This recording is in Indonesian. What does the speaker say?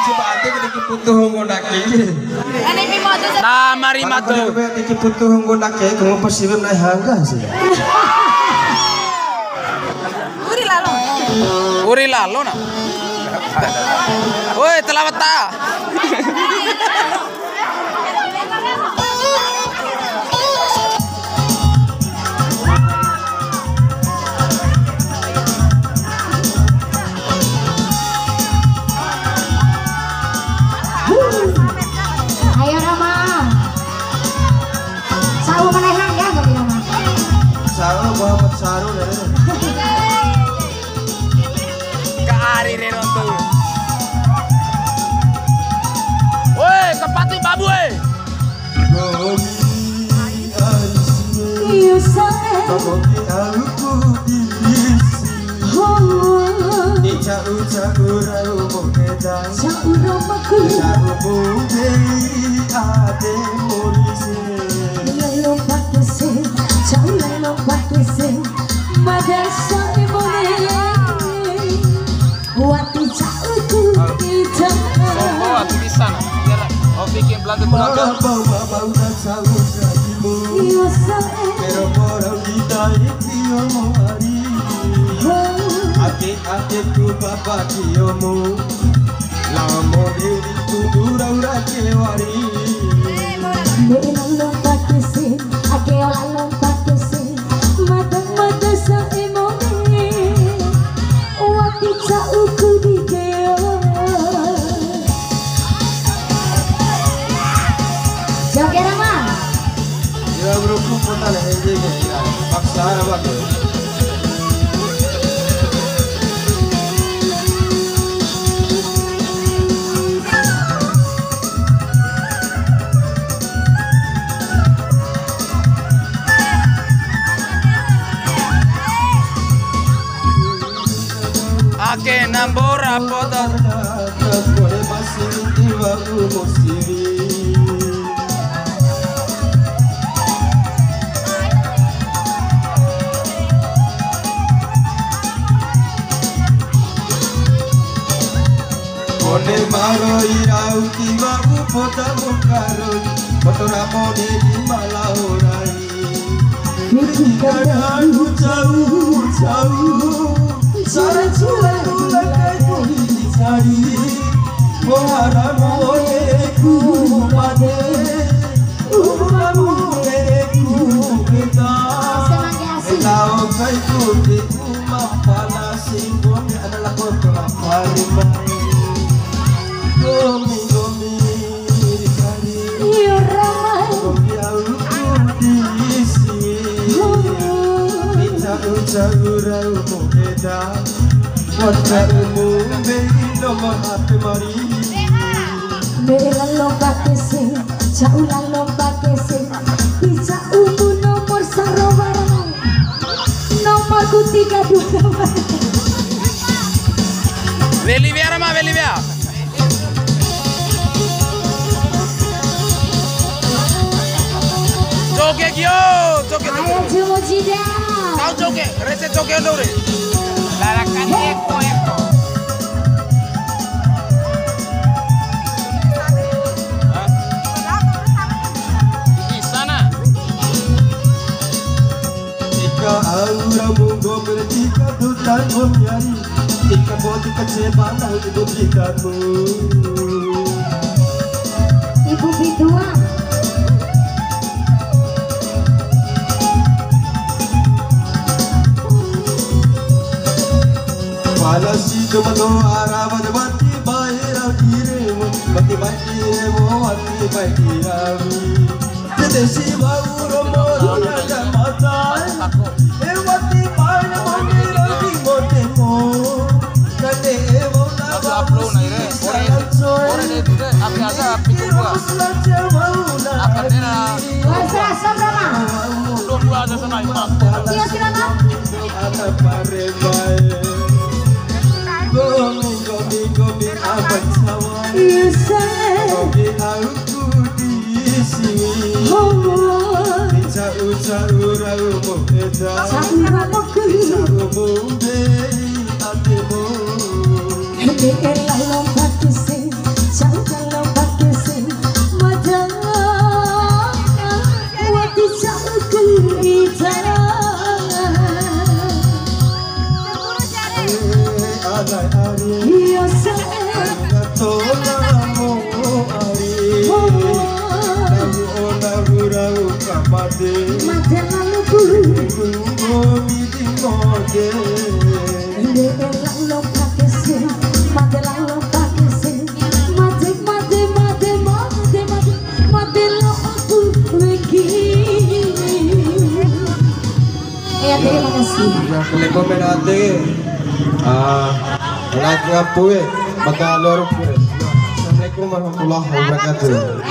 coba ate ke putu ngondake. Ani mimoto. Nah, mari mato. Ke putu ngondake kamu pasti naik hangga sih. Uri lalo na. Woi, telawata. Ayo Rama. Saru menehan ya kami Rama. Saru Muhammad Saru dari. Kaari renonto. Woi, sepatu babu woi. Iya saya. Bikin belanja Pero por ahorita yo mari ate tu papa kiyomu la mori tu dura ura kelewari Melalo pakisi ake olalo pakisi mata sa emone wati sa uku dikeo Joget Rama ya grupo puta la gente que paksara bagus Ake nambora poda. Pone maro irau tiba upota mukaro Kotora pone di malaurai Mikirkan jauh Sara chula lula kai puli sari Mohara moe ku made Umma moe ku kita Elao kai puli umma pala singgomi adalah kotora parimai Gomi kari Iyo Rama Gomi au kudisi Urau moheda Watamu beino mahate mari Melalo pakisi Jaulalo pakisi Bisa umu nomor sarobaran Nomor ku 32 Velivia Rama, Velivia. Joget yo, joget. Ayo cuma jida Kau joget, rese joget dulu. Larakan eko. Di sana. Ika aura mungo bertika dutan nyari Ika bodi keceban ibu berikanmu Ibu Bidua Palasi domado aravad bati baira kiremu Bati batiremo bati baitiravi Dedesi mauro moro nada matai Ewati baira mangira di motemo Kade evo naga Bahasa asam Rama Iya Rama Gomi abad sawan Iya saya Gomi aku diisi Uca urau moheda Sama moku Sarumu bei atemu Hede elalo pakisi made Made lalu guru Gumi di mode Inde lalu pakai sih Made lalu pakai sih Made lo aku begini. Ya terima kasih. Ya keleko menate lagi ngapuwe Maka luar pure Assalamualaikum warahmatullahi wabarakatuh